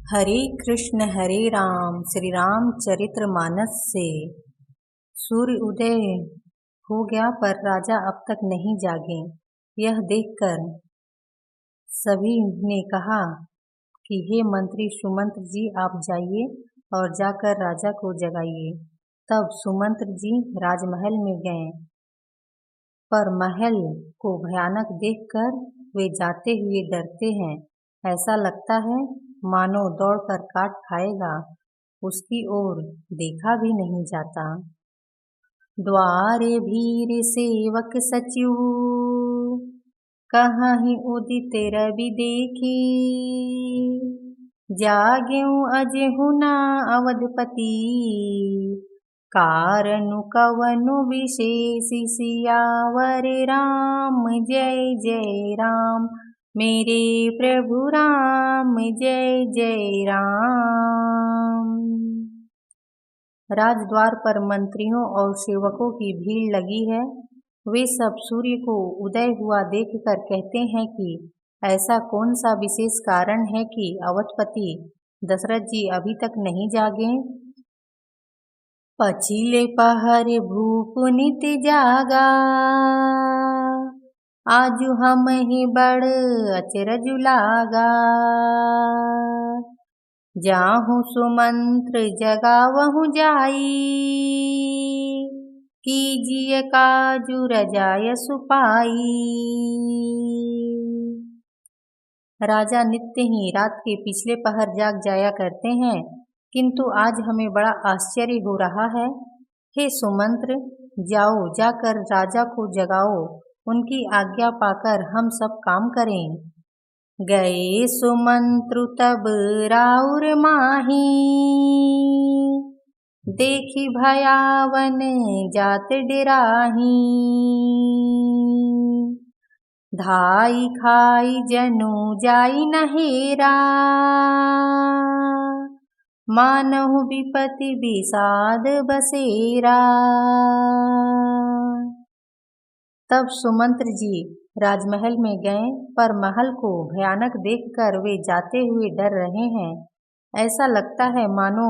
हरे कृष्ण हरे राम श्री रामचरितमानस से। सूर्य उदय हो गया पर राजा अब तक नहीं जागे। यह देखकर सभी ने कहा कि हे मंत्री सुमंत्र जी, आप जाइए और जाकर राजा को जगाइए। तब सुमंत्र जी राजमहल में गए, पर महल को भयानक देखकर वे जाते हुए डरते हैं। ऐसा लगता है मानो दौड़कर काट खाएगा, उसकी ओर देखा भी नहीं जाता। द्वारे भीर सेवक सचिव, कहीं उदित रवि देखी। जाग्यों अजेहु ना अवधपति, कारनु कवनु विशेष सियावर राम जय जय राम। मेरे प्रभु राम जय जय राम। राजद्वार पर मंत्रियों और सेवकों की भीड़ लगी है। वे सब सूर्य को उदय हुआ देखकर कहते हैं कि ऐसा कौन सा विशेष कारण है कि अवधपति दशरथ जी अभी तक नहीं जागे। पछिले पहर भूप नित जागा, आजु हम ही बड़ अचरज लागा। जाहु सुमंत्र जगावहु जाई, कीजिए काजु रजाय सुपाई। राजा नित्य ही रात के पिछले पहर जाग जाया करते हैं, किंतु आज हमें बड़ा आश्चर्य हो रहा है। हे सुमंत्र, जाओ जाकर राजा को जगाओ, उनकी आज्ञा पाकर हम सब काम करें। गए सुमंत्रु तब राउर माही, देखी भयावन जात डेराही। धाई खाई जनु जाई नहेरा, मानहु विपति विषाद बसेरा। तब सुमंत्र जी राजमहल में गए, पर महल को भयानक देखकर वे जाते हुए डर रहे हैं। ऐसा लगता है मानो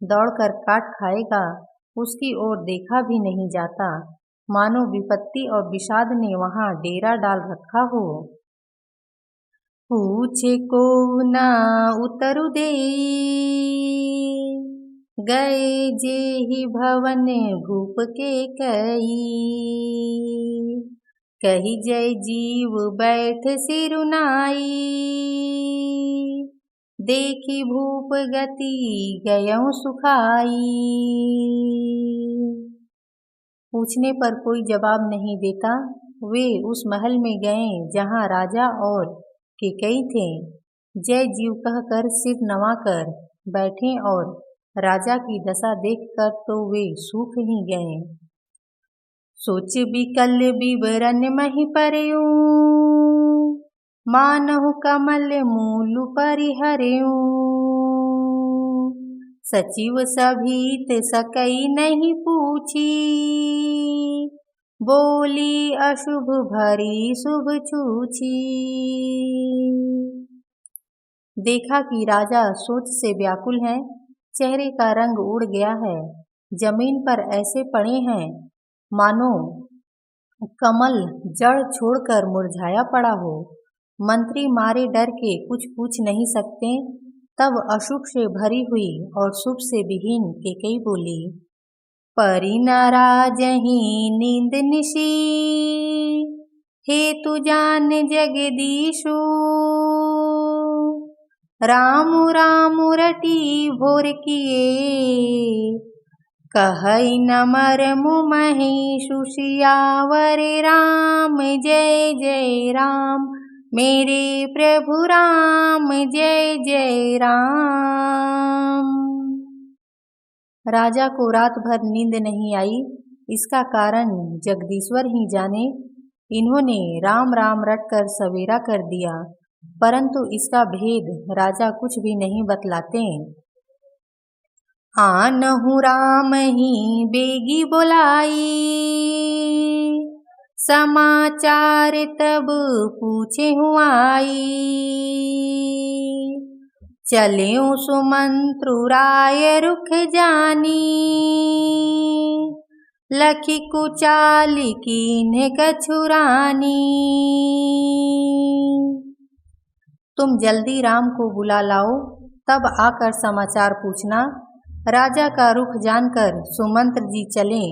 दौड़कर काट खाएगा, उसकी ओर देखा भी नहीं जाता, मानो विपत्ति और विषाद ने वहां डेरा डाल रखा हो। पूछे को ना उतरु दे, गए जे ही भवन भूप के कई। कही जय जीव बैठ सिरुनाई, देखी भूप गति गयौ सुखाई। पूछने पर कोई जवाब नहीं देता। वे उस महल में गए जहाँ राजा और केकई थे। जय जीव कहकर सिर नवाकर बैठे और राजा की दशा देखकर तो वे सूख ही गए। सोच विकल विवरण मही परयूं, मानहु कमल मूल परिहरयूं। सचिव सभीत सकई नहीं पूछी, बोली अशुभ भरी शुभ छूछी। देखा कि राजा सोच से व्याकुल हैं, चेहरे का रंग उड़ गया है, जमीन पर ऐसे पड़े हैं मानो कमल जड़ छोड़कर मुरझाया पड़ा हो। मंत्री मारे डर के कुछ पूछ नहीं सकते। तब अशुभ से भरी हुई और शुभ से विहीन केकई बोली, परी नाराजही नींद निशी, हे तु जान जगदीशु। राम राम रटी भोर किए, कहई न मरमु महेशु। सियावर राम जय जय राम, मेरे प्रभु राम जय जय राम। राजा को रात भर नींद नहीं आई, इसका कारण जगदीश्वर ही जाने। इन्होंने राम राम रटकर सवेरा कर दिया, परंतु इसका भेद राजा कुछ भी नहीं बतलाते। आनहु राम ही बेगी बोलाई, समाचार तब पूछे हुआई। चल्यों सुमंत्रुराय रुख जानी, लखी कुचाली कीन्ह कछुरानी। तुम जल्दी राम को बुला लाओ, तब आकर समाचार पूछना। राजा का रुख जानकर सुमंत्र जी चले,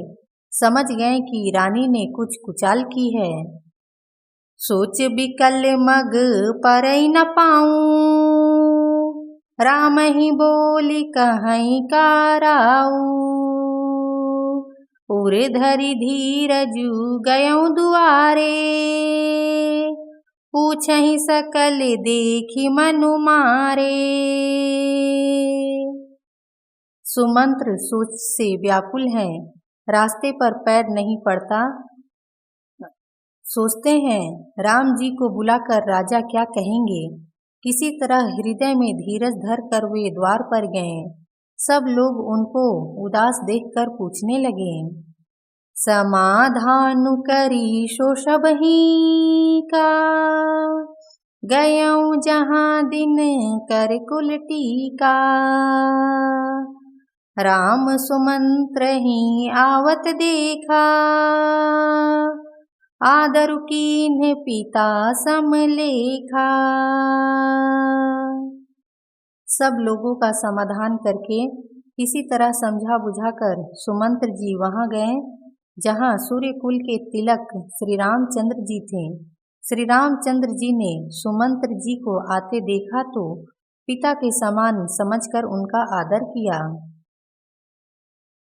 समझ गए कि रानी ने कुछ कुचाल की है। सोच बिकल मग परई न पाऊं, राम ही बोली कहीं काराऊ। उरे धरी धीरजु गयों दुआरे, पूछहि सकल देखी मनु मारे। सुमंत्र सोच से व्याकुल हैं, रास्ते पर पैर नहीं पड़ता। सोचते हैं राम जी को बुलाकर राजा क्या कहेंगे। किसी तरह हृदय में धीरज धर कर वे द्वार पर गए। सब लोग उनको उदास देखकर पूछने लगे, समाधान करी सो सबही का, गयों जहाँ दिन कर कुल टीका। राम सुमंत्र ही आवत देखा, आदरु कीन्ह पिता समलेखा। सब लोगों का समाधान करके किसी तरह समझा बुझाकर सुमंत्र जी वहां गए जहां सूर्यकुल के तिलक श्री रामचंद्र जी थे। श्री रामचंद्र जी ने सुमंत्र जी को आते देखा तो पिता के समान समझकर उनका आदर किया।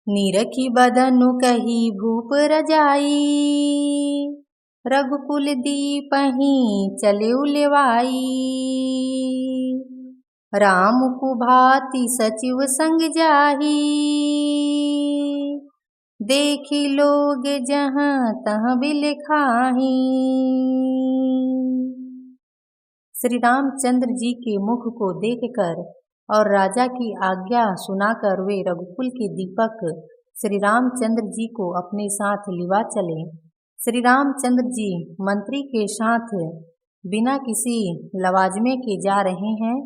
नीरखी बदनु कही भूप रजाई, रघुकुल दीपहि चले लेवाई। राम कुभाति सचिव संग जाही, देखी लोग जहाँ तहाँ बिल खाही। श्री रामचंद्र जी के मुख को देखकर और राजा की आज्ञा सुनाकर वे रघुकुल के दीपक श्री रामचंद्र जी को अपने साथ लिवा चले। श्री रामचंद्र जी मंत्री के साथ बिना किसी लवाजमे के जा रहे हैं,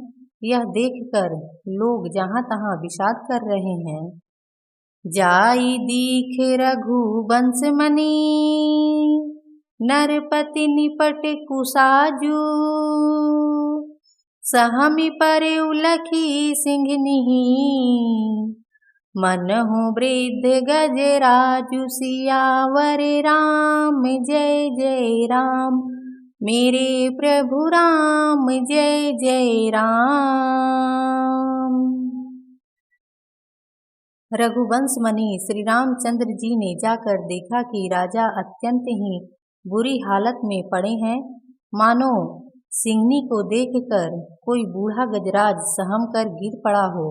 यह देखकर लोग जहाँ तहाँ विषाद कर रहे हैं। जाई दीख रघुवंश मनी, नरपति निपट कुसाजू। सहमी परे उलखी सिंघनिही, मनहु वृद्ध गजराजु। सियावर राम जय जय राम, मेरे प्रभु राम जय जय राम। रघुवंश मणि श्री रामचंद्र जी ने जाकर देखा कि राजा अत्यंत ही बुरी हालत में पड़े हैं, मानो सिंहनी को देखकर कोई बूढ़ा गजराज सहम कर गिर पड़ा हो।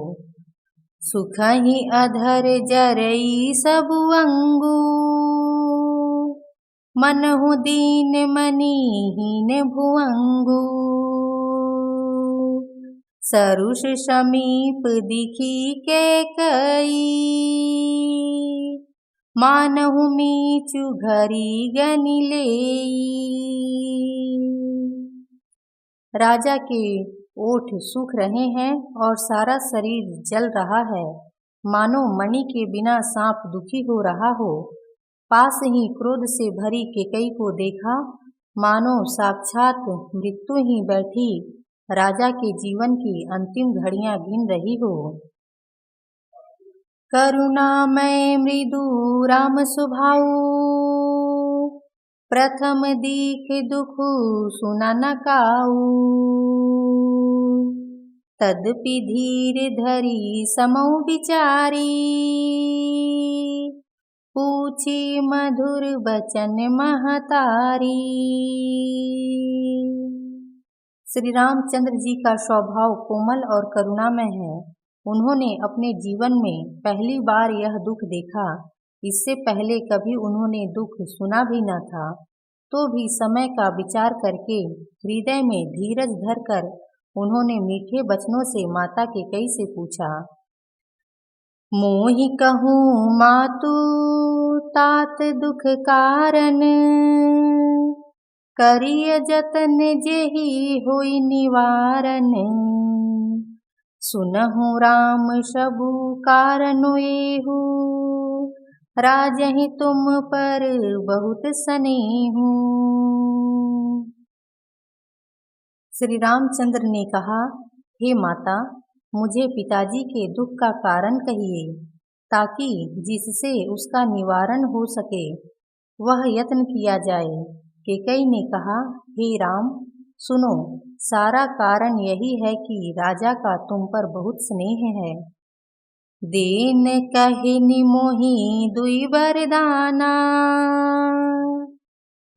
सुख ही अधर जरई सब अंगू, मनहु दीन मनी हीन भुअंगू। सरुष समीप दिखी के कई, मानहु मीचु घरी गनि लेई। राजा के ओठ सूख रहे हैं और सारा शरीर जल रहा है, मानो मणि के बिना सांप दुखी हो रहा हो। पास ही क्रोध से भरी केकई को देखा, मानो साक्षात मृत्यु ही बैठी राजा के जीवन की अंतिम घड़ियां गिन रही हो। करुणामय मृदु राम स्वभाव, प्रथम दीख दुखु सुना न काऊ। तदपि धीर धरी समौ विचारी, पूछी मधुर बचन महतारी। श्री रामचंद्र जी का स्वभाव कोमल और करुणामय है। उन्होंने अपने जीवन में पहली बार यह दुख देखा। इससे पहले कभी उन्होंने दुख सुना भी न था। तो भी समय का विचार करके हृदय में धीरज धरकर उन्होंने मीठे वचनों से माता केकई से पूछा, मोहि कहूँ मातु तात दुख कारण, करिय जतन जेहि होई निवारण। सुनहु राम सबु कारणु एहु, राजहि तुम पर बहुत स्नेहु। श्री रामचंद्र ने कहा, हे माता, मुझे पिताजी के दुख का कारण कहिए, ताकि जिससे उसका निवारण हो सके वह यत्न किया जाए। कैकेयी ने कहा, हे राम, सुनो, सारा कारण यही है कि राजा का तुम पर बहुत स्नेह है। देन कहे निमोहि दुई वरदाना,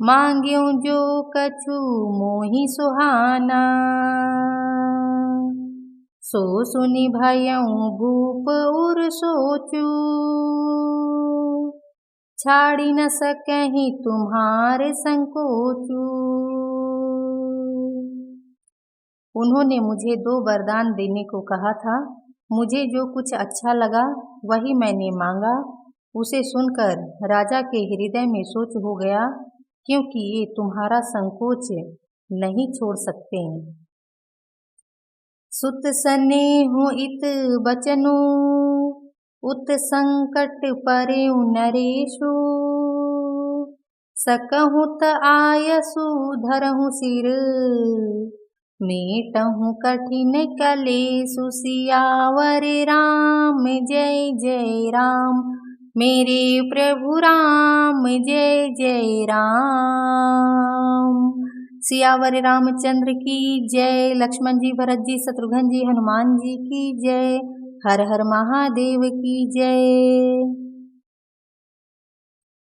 मांग्यो जो कछु मोहि सुहाना। सो सुनि भयउ भूप उर सोचू, छाड़ी न सकहि तुम्हारे संकोचू। उन्होंने मुझे 2 वरदान देने को कहा था। मुझे जो कुछ अच्छा लगा वही मैंने मांगा। उसे सुनकर राजा के हृदय में सोच हो गया, क्योंकि ये तुम्हारा संकोच नहीं छोड़ सकते। सुत स्नेहु इत बचनु, उत संकट परेउ नरेशु। सकहु त आयसु धरहु सिर, मेटहु कठिन कलेसु। सियावर राम जय जय राम, मेरे प्रभु राम जय जय राम। सियावर रामचंद्र की जय। लक्ष्मण जी, भरत जी, शत्रुघ्न जी, हनुमान जी की जय। हर हर महादेव की जय।